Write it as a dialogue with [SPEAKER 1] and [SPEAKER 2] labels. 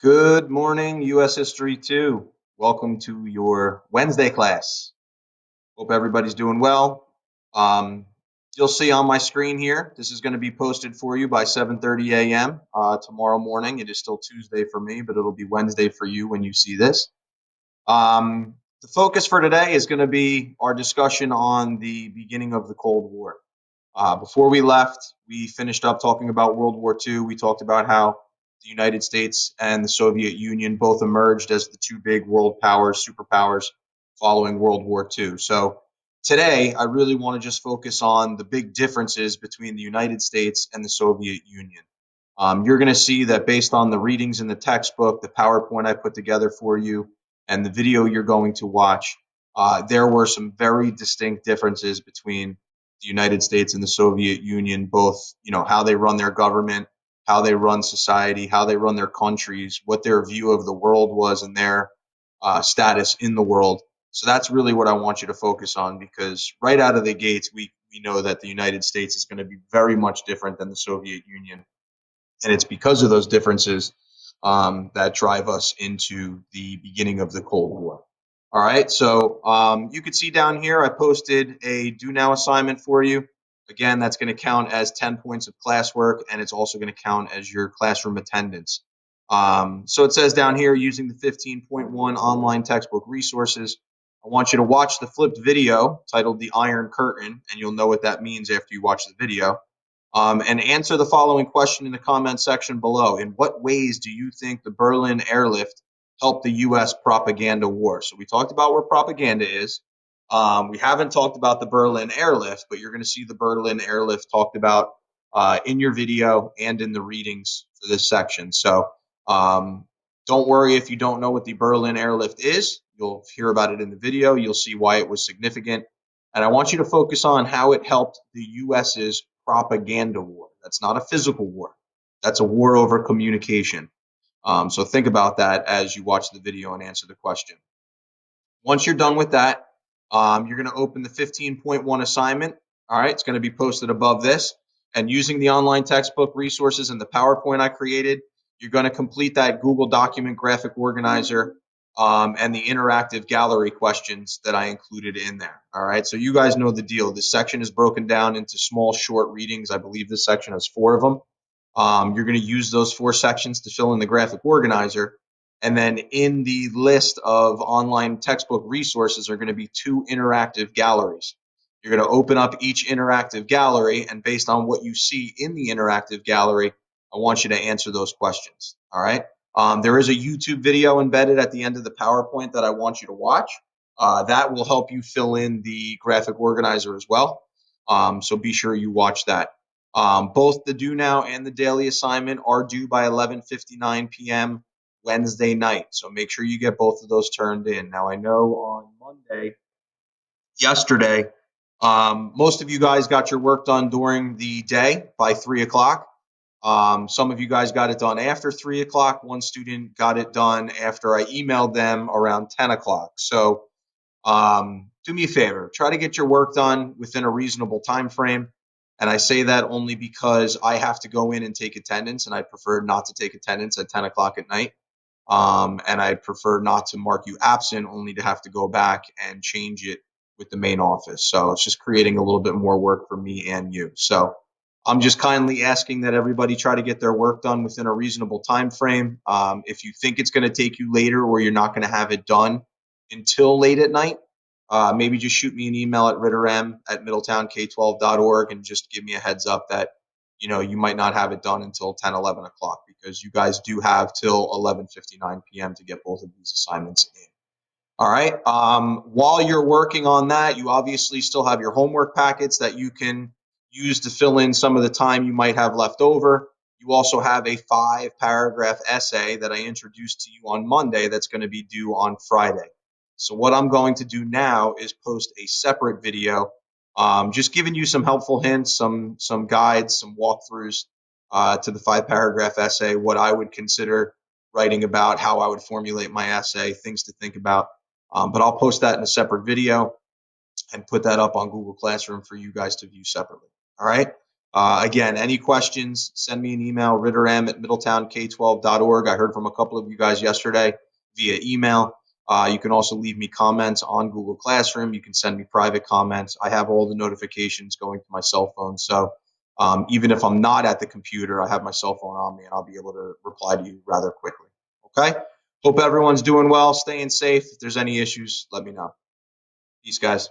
[SPEAKER 1] Good morning, U.S. History 2. Welcome to your Wednesday class. Hope everybody's doing well. Um, you'll see on my screen here, this is going to be posted for you by 7:30 a.m. Tomorrow morning. It is still Tuesday for me, but it'll be Wednesday for you when you see this. The focus for today is going to be our discussion on the beginning of the Cold War. Before we left, we finished up talking about World War II. We talked about how the United States and the Soviet Union both emerged as the two big world powers, superpowers, following World War II. So today, I really want to just focus on the big differences between the United States and the Soviet Union. You're going to see that based on the readings in the textbook, the PowerPoint I put together for you, and the video you're going to watch, there were some very distinct differences between the United States and the Soviet Union, both, how they run their government, how they run society, how they run their countries, what their view of the world was, and their status in the world. So that's really what I want you to focus on, because right out of the gates, we know that the United States is going to be very much different than the Soviet Union. And it's because of those differences that drive us into the beginning of the Cold War. All right, so you can see down here, I posted a do now assignment for you. Again, that's going to count as 10 points of classwork, and it's also going to count as your classroom attendance. So it says down here, using the 15.1 online textbook resources, I want you to watch the flipped video titled The Iron Curtain, and you'll know what that means after you watch the video. And answer the following question in the comment section below. In what ways do you think the Berlin airlift helped the U.S. propaganda war? So we talked about where propaganda is. We haven't talked about the Berlin airlift, but you're going to see the Berlin airlift talked about in your video and in the readings for this section. So um, don't worry if you don't know what the Berlin airlift is. You'll hear about it in the video. You'll see why it was significant. And I want you to focus on how it helped the U.S.'s propaganda war. That's not a physical war. That's a war over communication. So think about that as you watch the video and answer the question. Once you're done with that, you're going to open the 15.1 assignment. All right, it's going to be posted above this. And using the online textbook resources and the PowerPoint I created, you're going to complete that Google document graphic organizer and the interactive gallery questions that I included in there. All right, so you guys know the deal. This section is broken down into small, short readings. I believe this section has 4 of them. You're going to use those 4 sections to fill in the graphic organizer. And then in the list of online textbook resources are going to be 2 interactive galleries. You're going to open up each interactive gallery, and based on what you see in the interactive gallery, I want you to answer those questions. All right. There is a YouTube video embedded at the end of the PowerPoint that I want you to watch. That will help you fill in the graphic organizer as well. So be sure you watch that. Both the due now and the daily assignment are due by 11:59 p.m. Wednesday night. So make sure you get both of those turned in. Now, I know on Monday, yesterday, most of you guys got your work done during the day by 3 o'clock. Some of you guys got it done after 3 o'clock. One student got it done after I emailed them around 10 o'clock. So do me a favor, try to get your work done within a reasonable time frame. And I say that only because I have to go in and take attendance, and I prefer not to take attendance at 10 o'clock at night. And I prefer not to mark you absent, only to have to go back and change it with the main office. So it's just creating a little bit more work for me and you. So I'm just kindly asking that everybody try to get their work done within a reasonable time frame. If you think it's going to take you later, or you're not going to have it done until late at night, maybe just shoot me an email at ritterm@middletownak12.org and just give me a heads up that you might not have it done until 10, 11 o'clock, because you guys do have till 11:59 p.m. to get both of these assignments in. All right. While you're working on that, you obviously still have your homework packets that you can use to fill in some of the time you might have left over. You also have a 5-paragraph essay that I introduced to you on Monday that's going to be due on Friday. So what I'm going to do now is post a separate video, just giving you some helpful hints, some guides, some walkthroughs to the 5-paragraph essay, what I would consider writing about, how I would formulate my essay, things to think about. But I'll post that in a separate video and put that up on Google Classroom for you guys to view separately. All right. Again, any questions, send me an email, ritterm@middletownk12.org. I heard from a couple of you guys yesterday via email. You can also leave me comments on Google Classroom. You can send me private comments. I have all the notifications going to my cell phone. So even if I'm not at the computer, I have my cell phone on me and I'll be able to reply to you rather quickly. Okay? Hope everyone's doing well, staying safe. If there's any issues, let me know. Peace, guys.